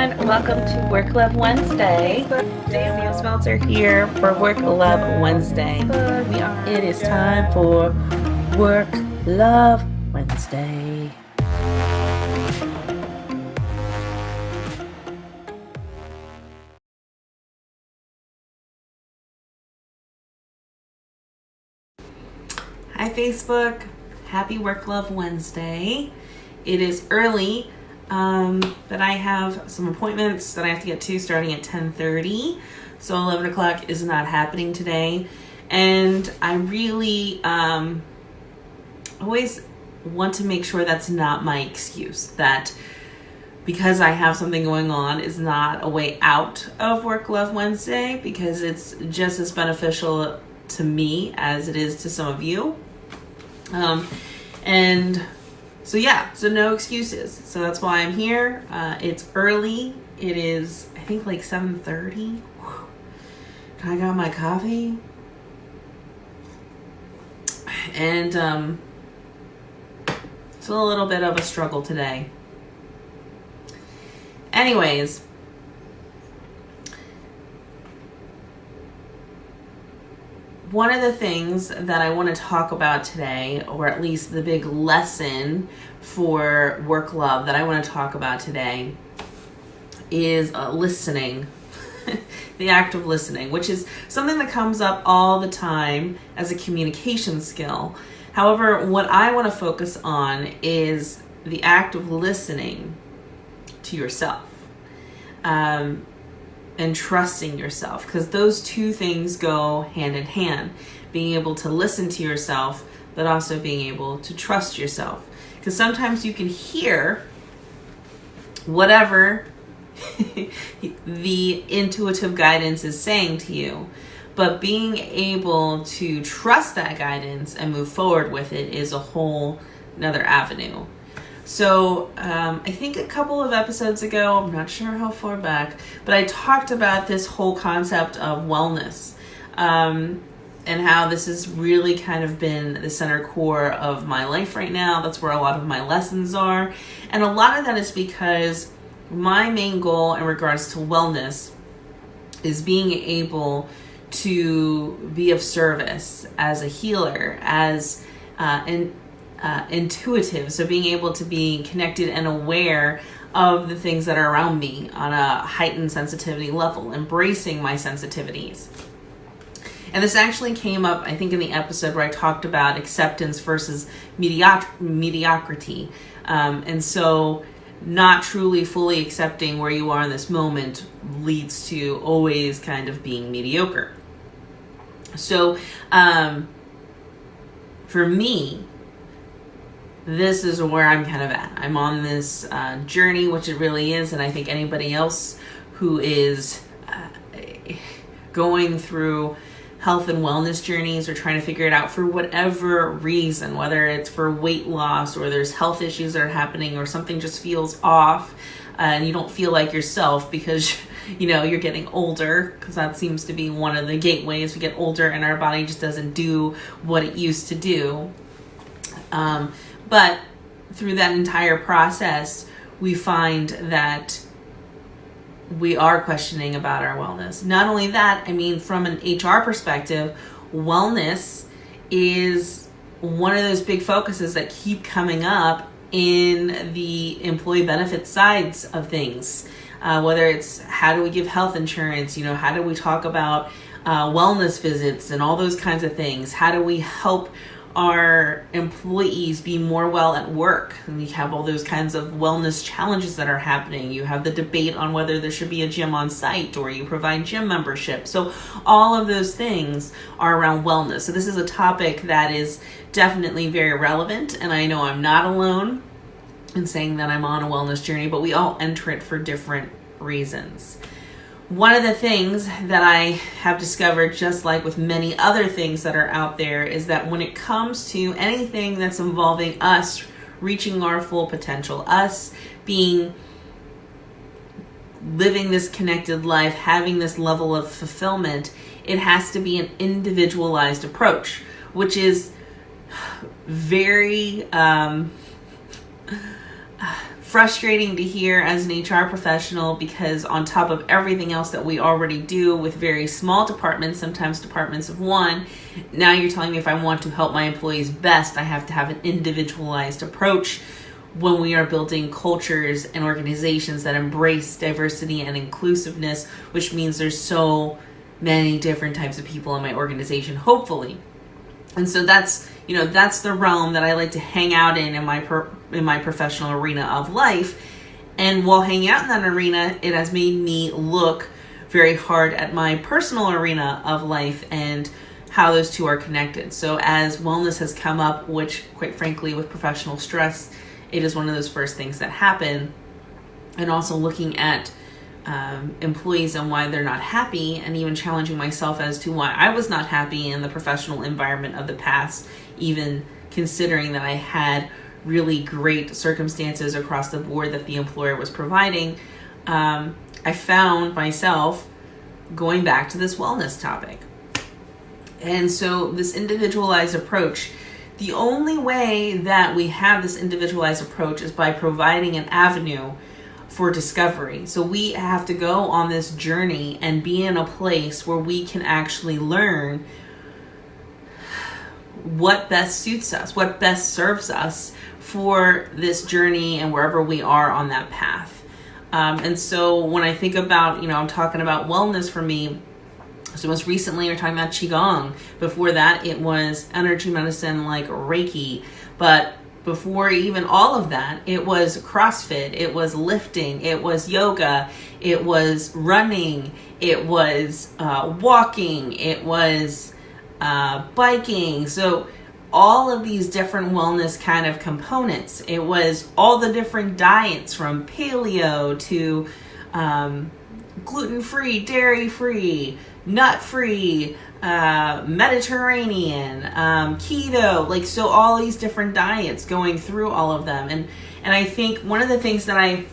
everyone. Welcome to Work Love Wednesday. Samm and Smelter here for Work Love Wednesday. It is time for Work Love Wednesday. Hi Facebook. Happy Work Love Wednesday. It is early. But I have some appointments that I have to get to starting at 10:30. So 11 o'clock is not happening today. And I really always want to make sure that's not my excuse. That because I have something going on is not a way out of Work Love Wednesday, because it's just as beneficial to me as it is to some of you. So no excuses. So that's why I'm here. It's early. It is, I think, like 7:30. I got my coffee. And it's a little bit of a struggle today. Anyways, one of the things that I want to talk about today, or at least the big lesson for work love that I want to talk about today, is listening. The act of listening, which is something that comes up all the time as a communication skill. However, what I want to focus on is the act of listening to yourself. And trusting yourself, because those two things go hand in hand. Being able to listen to yourself, but also being able to trust yourself. Because sometimes you can hear whatever the intuitive guidance is saying to you, but being able to trust that guidance and move forward with it is a whole another avenue. So I think a couple of episodes ago, I'm not sure how far back, but I talked about this whole concept of wellness, and how this has really kind of been the center core of my life right now. That's where a lot of my lessons are. And a lot of that is because my main goal in regards to wellness is being able to be of service as a healer, as intuitive, so being able to be connected and aware of the things that are around me on a heightened sensitivity level, embracing my sensitivities. And this actually came up, I think, in the episode where I talked about acceptance versus mediocrity. And so not truly fully accepting where you are in this moment leads to always kind of being mediocre. So for me, this is where I'm kind of at. I'm on this journey, which it really is, and I think anybody else who is going through health and wellness journeys or trying to figure it out for whatever reason, whether it's for weight loss or there's health issues that are happening or something just feels off and you don't feel like yourself because you're getting older, because that seems to be one of the gateways. We get older and our body just doesn't do what it used to do. But through that entire process, we find that we are questioning about our wellness. Not only that, I mean, from an HR perspective, wellness is one of those big focuses that keep coming up in the employee benefit sides of things. Whether it's how do we give health insurance, how do we talk about wellness visits and all those kinds of things? How do we help our employees be more well at work? And we have all those kinds of wellness challenges that are happening. You have the debate on whether there should be a gym on site or you provide gym membership. So all of those things are around wellness. So this is a topic that is definitely very relevant, and I know I'm not alone in saying that I'm on a wellness journey, but we all enter it for different reasons. One of the things that I have discovered, just like with many other things that are out there, is that when it comes to anything that's involving us reaching our full potential, us living this connected life, having this level of fulfillment, it has to be an individualized approach, which frustrating to hear as an HR professional, because on top of everything else that we already do with very small departments, sometimes departments of one, now you're telling me if I want to help my employees best, I have to have an individualized approach when we are building cultures and organizations that embrace diversity and inclusiveness, which means there's so many different types of people in my organization, hopefully. And so that's the realm that I like to hang out in my professional arena of life. And while hanging out in that arena, it has made me look very hard at my personal arena of life and how those two are connected. So as wellness has come up, which quite frankly with professional stress, it is one of those first things that happen, and also looking at employees and why they're not happy, and even challenging myself as to why I was not happy in the professional environment of the past, even considering that I had really great circumstances across the board that the employer was providing. I found myself going back to this wellness topic. And so this individualized approach, the only way that we have this individualized approach is by providing an avenue for discovery. So we have to go on this journey and be in a place where we can actually learn what best suits us, what best serves us for this journey and wherever we are on that path. And so when I think about, I'm talking about wellness for me. So most recently we're talking about Qigong. Before that it was energy medicine like Reiki. But before even all of that, it was CrossFit, it was lifting, it was yoga, it was running, it was walking, it was biking. So all of these different wellness kind of components. It was all the different diets from paleo to gluten-free, dairy-free, nut-free, Mediterranean, keto, so all these different diets, going through all of them. And I think one of the things that I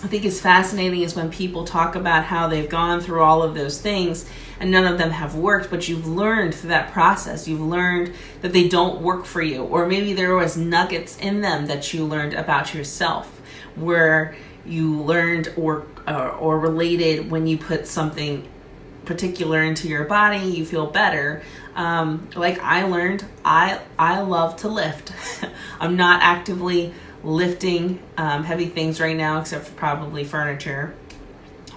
think is fascinating is when people talk about how they've gone through all of those things and none of them have worked, but you've learned through that process, you've learned that they don't work for you, or maybe there was nuggets in them that you learned about yourself, where you learned or related when you put something particular into your body, you feel better. Like I learned, I love to lift. I'm not actively lifting heavy things right now, except for probably furniture,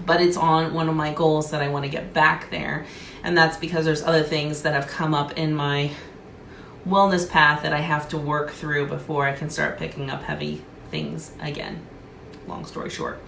but it's on one of my goals that I want to get back there. And that's because there's other things that have come up in my wellness path that I have to work through before I can start picking up heavy things again. Long story short.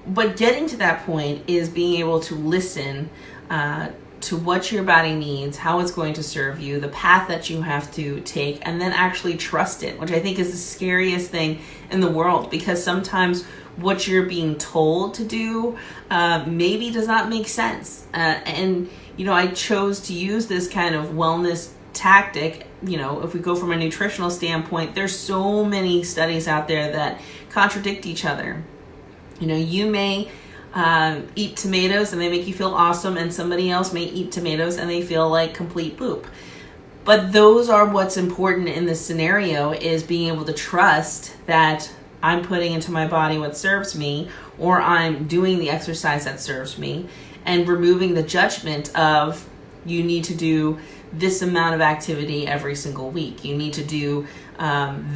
But getting to that point is being able to listen to what your body needs, how it's going to serve you, the path that you have to take, and then actually trust it, which I think is the scariest thing in the world, because sometimes what you're being told to do maybe does not make sense. And I chose to use this kind of wellness tactic. If we go from a nutritional standpoint, there's so many studies out there that contradict each other. You may eat tomatoes and they make you feel awesome, and somebody else may eat tomatoes and they feel like complete poop. But those are what's important in this scenario, is being able to trust that I'm putting into my body what serves me, or I'm doing the exercise that serves me, and removing the judgment of you need to do this amount of activity every single week. You need to do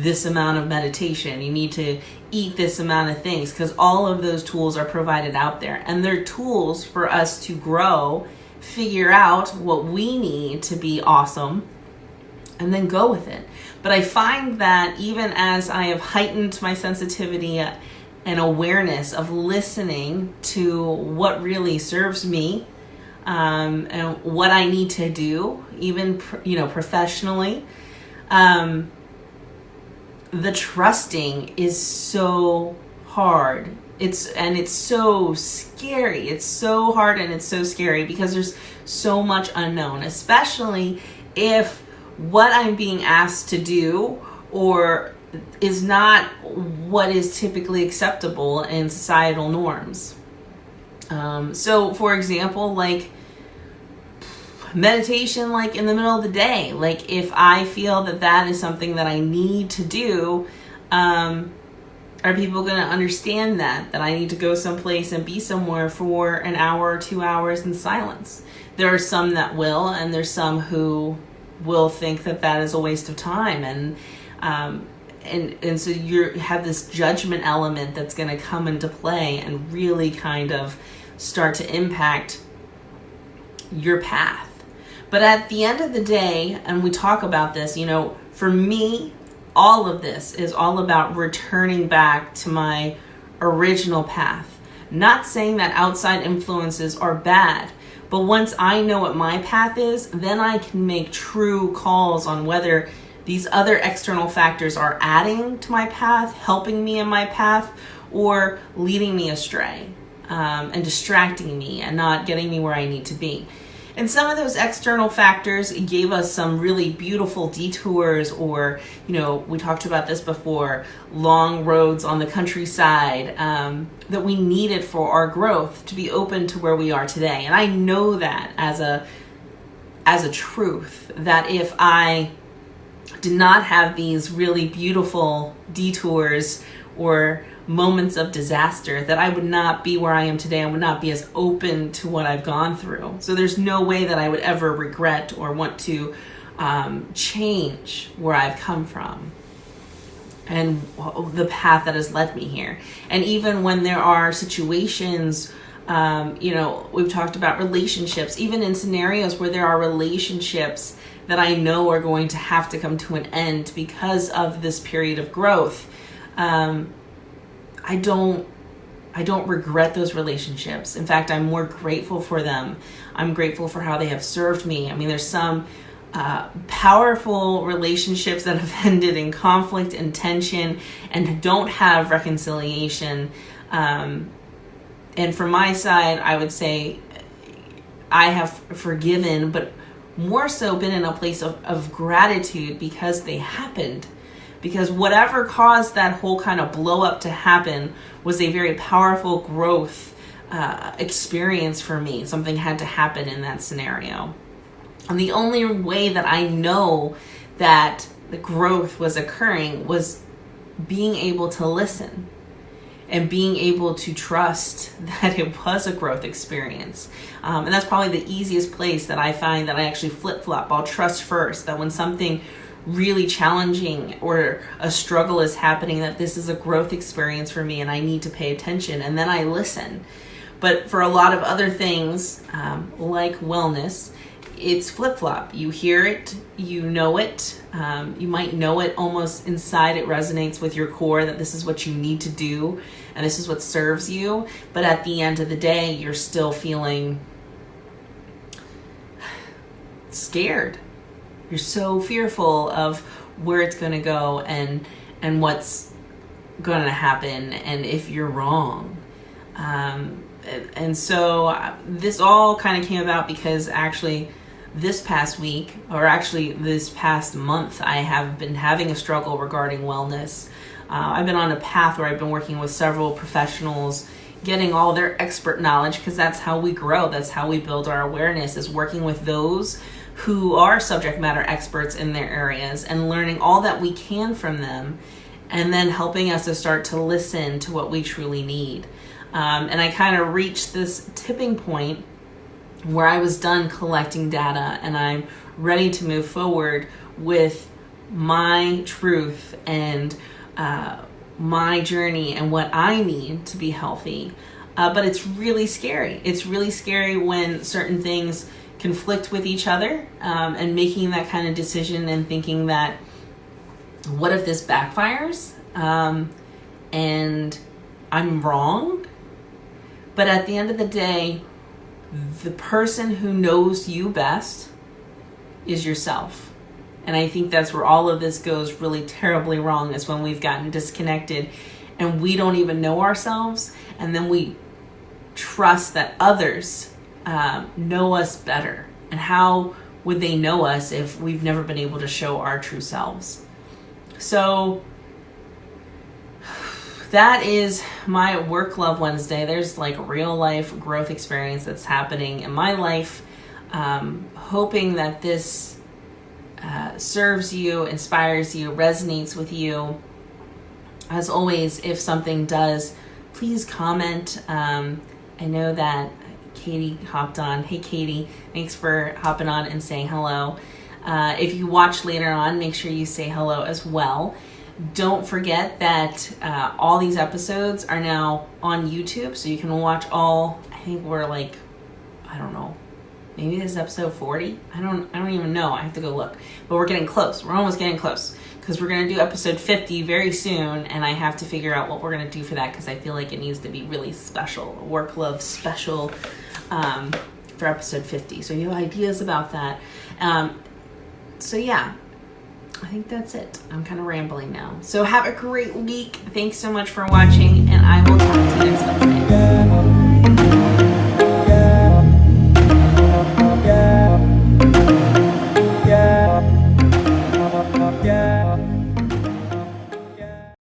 this amount of meditation. You need to eat this amount of things, because all of those tools are provided out there, and they're tools for us to grow, figure out what we need to be awesome, and then go with it. But I find that even as I have heightened my sensitivity and awareness of listening to what really serves me, and what I need to do, even professionally, the trusting is so hard. It's so scary. It's so hard and it's so scary because there's so much unknown, especially if what I'm being asked to do or is not what is typically acceptable in societal norms. So for example, meditation, in the middle of the day, if I feel that is something that I need to do, Are people going to understand that I need to go someplace and be somewhere for an hour or 2 hours in silence? There are some that will, and there's some who will think that is a waste of time. And so you have this judgment element that's going to come into play and really kind of start to impact your path. But at the end of the day, and we talk about this, for me, all of this is all about returning back to my original path. Not saying that outside influences are bad, but once I know what my path is, then I can make true calls on whether these other external factors are adding to my path, helping me in my path, or leading me astray, and distracting me and not getting me where I need to be. And some of those external factors gave us some really beautiful detours, or, we talked about this before, long roads on the countryside that we needed for our growth to be open to where we are today. And I know that as a truth, that if I did not have these really beautiful detours or moments of disaster, that I would not be where I am today. I would not be as open to what I've gone through. So there's no way that I would ever regret or want to change where I've come from and the path that has led me here. And even when there are situations, we've talked about relationships, even in scenarios where there are relationships that I know are going to have to come to an end because of this period of growth, I don't regret those relationships. In fact, I'm more grateful for them. I'm grateful for how they have served me. I mean, there's some powerful relationships that have ended in conflict and tension and don't have reconciliation. And from my side, I would say I have forgiven, but more so been in a place of gratitude because they happened. Because whatever caused that whole kind of blow up to happen was a very powerful growth experience for me. Something had to happen in that scenario. And the only way that I know that the growth was occurring was being able to listen and being able to trust that it was a growth experience. And that's probably the easiest place that I find that I actually flip-flop. I'll trust first that when something really challenging or a struggle is happening, that this is a growth experience for me and I need to pay attention, and then I listen. But for a lot of other things, like wellness, it's flip-flop. You hear it, you know it, you might know it almost inside, it resonates with your core that this is what you need to do and this is what serves you, but at the end of the day, you're still feeling scared. You're so fearful of where it's going to go and what's going to happen and if you're wrong. And so this all kind of came about because actually this past week, or actually this past month, I have been having a struggle regarding wellness. I've been on a path where I've been working with several professionals, getting all their expert knowledge, because that's how we grow. That's how we build our awareness, is working with those who are subject matter experts in their areas and learning all that we can from them, and then helping us to start to listen to what we truly need. And I kind of reached this tipping point where I was done collecting data and I'm ready to move forward with my truth and my journey and what I need to be healthy. But it's really scary. It's really scary when certain things conflict with each other, and making that kind of decision and thinking that, what if this backfires and I'm wrong? But at the end of the day, the person who knows you best is yourself. And I think that's where all of this goes really terribly wrong, is when we've gotten disconnected and we don't even know ourselves, and then we trust that others know us better. And how would they know us if we've never been able to show our true selves? So that is my Work Love Wednesday. There's like real life growth experience that's happening in my life. Hoping that this serves you, inspires you, resonates with you. as always, if something does, please comment. I know that Katie hopped on. Hey, Katie, thanks for hopping on and saying hello. If you watch later on, make sure you say hello as well. Don't forget that all these episodes are now on YouTube, so you can watch all. I think we're like, I don't know, maybe this is episode 40. I don't even know. I have to go look. But we're getting close. We're almost getting close, because we're going to do episode 50 very soon, and I have to figure out what we're going to do for that, because I feel like it needs to be really special, a work love special for episode 50. So you have ideas about that. So yeah, I think that's it. I'm kind of rambling now. So have a great week. Thanks so much for watching, and I will talk to you next Wednesday.